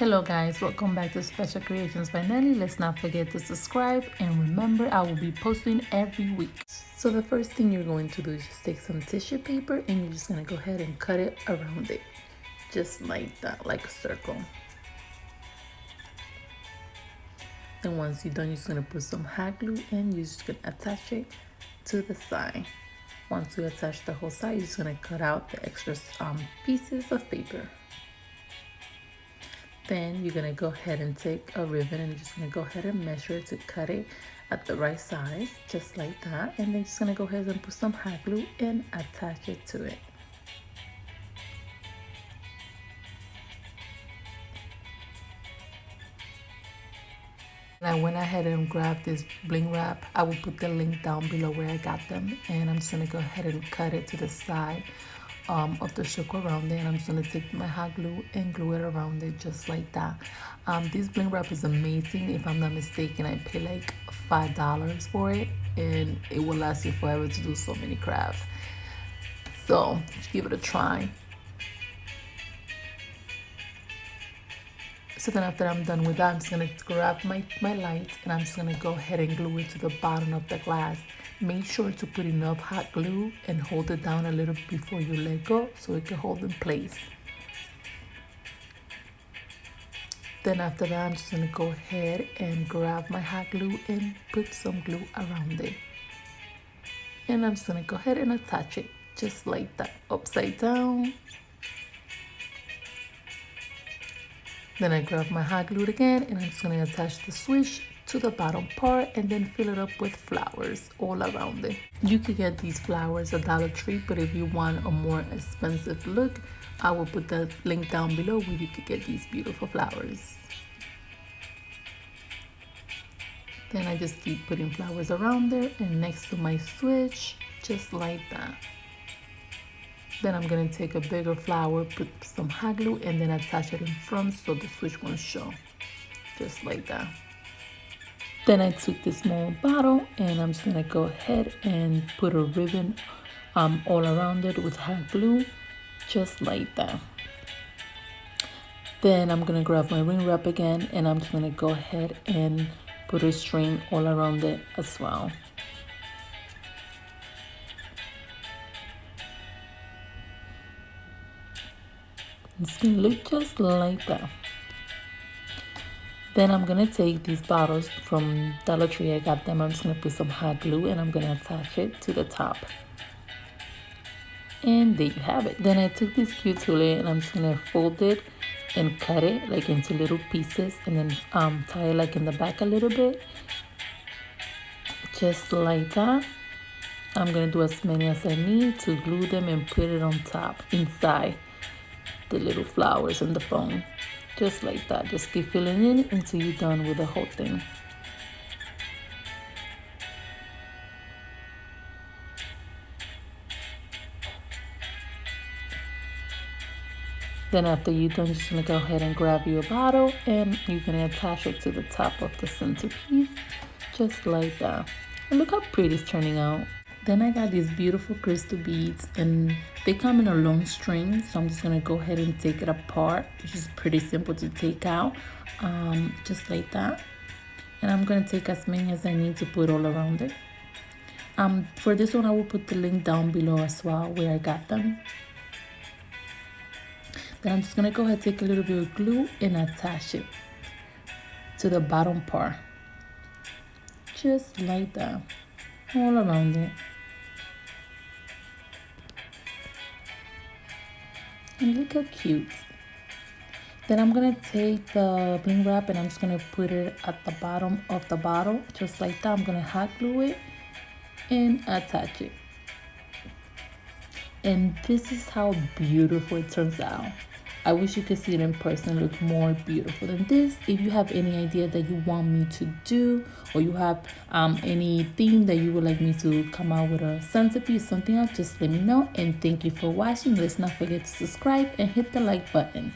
Hello guys, welcome back to Special Creations by Nelly. Let's not forget to subscribe, and remember I will be posting every week. So the first thing you're going to do is just take some tissue paper and you're just going to go ahead and cut it around it. Just like that, like a circle. Then once you're done, you're just going to put some hot glue and you're just going to attach it to the side. Once you attach the whole side, you're just going to cut out the extra pieces of paper. Then you're gonna go ahead and take a ribbon and you're just gonna go ahead and measure it to cut it at the right size, just like that. And then you're just gonna go ahead and put some hot glue and attach it to it. I went ahead and grabbed this bling wrap. I will put the link down below where I got them, and I'm just gonna go ahead and cut it to the side of the circle around it, and I'm just gonna take my hot glue and glue it around it just like that. This bling wrap is amazing. If I'm not mistaken, I paid like $5 for it, and it will last you forever to do so many crafts. So give it a try. So then after I'm done with that, I'm just gonna grab my lights and I'm just gonna go ahead and glue it to the bottom of the glass. Make sure to put enough hot glue and hold it down a little before you let go so it can hold in place. Then after that, I'm just gonna go ahead and grab my hot glue and put some glue around it. And I'm just gonna go ahead and attach it just like that, upside down. Then I grab my hot glue again and I'm just gonna attach the switch to the bottom part and then fill it up with flowers all around it. You could get these flowers at Dollar Tree, but if you want a more expensive look, I will put the link down below where you could get these beautiful flowers. Then I just keep putting flowers around there and next to my switch, just like that. Then I'm gonna take a bigger flower, put some hot glue, and then attach it in front so the switch won't show, just like that. Then I took this small bottle and I'm just gonna go ahead and put a ribbon all around it with hot glue, just like that. Then I'm gonna grab my ring wrap again and I'm just gonna go ahead and put a string all around it as well. It's gonna look just like that. Then I'm gonna take these bottles from Dollar Tree. I got them. I'm just gonna put some hot glue and I'm gonna attach it to the top. And there you have it. Then I took this cute tulle and I'm just gonna fold it and cut it like into little pieces and then tie it like in the back a little bit, just like that. I'm gonna do as many as I need to glue them and put it on top inside the little flowers and the foam, just like that. Just keep filling in until you're done with the whole thing. Then after you're done, you're just gonna go ahead and grab your bottle and you're gonna attach it to the top of the centerpiece, just like that. And look how pretty it's turning out. Then I got these beautiful crystal beads and they come in a long string, so I'm just gonna go ahead and take it apart, which is pretty simple to take out, just like that. And I'm gonna take as many as I need to put all around it. For this one, I will put the link down below as well where I got them. Then I'm just gonna go ahead and take a little bit of glue and attach it to the bottom part, just like that, all around it. And look how cute. Then I'm gonna take the bling wrap and I'm just gonna put it at the bottom of the bottle, just like that. I'm gonna hot glue it and attach it. And this is how beautiful it turns out. I wish you could see it in person, look more beautiful than this. If you have any idea that you want me to do, or you have any theme that you would like me to come out with a centerpiece, something else, just let me know. And thank you for watching. Let's not forget to subscribe and hit the like button.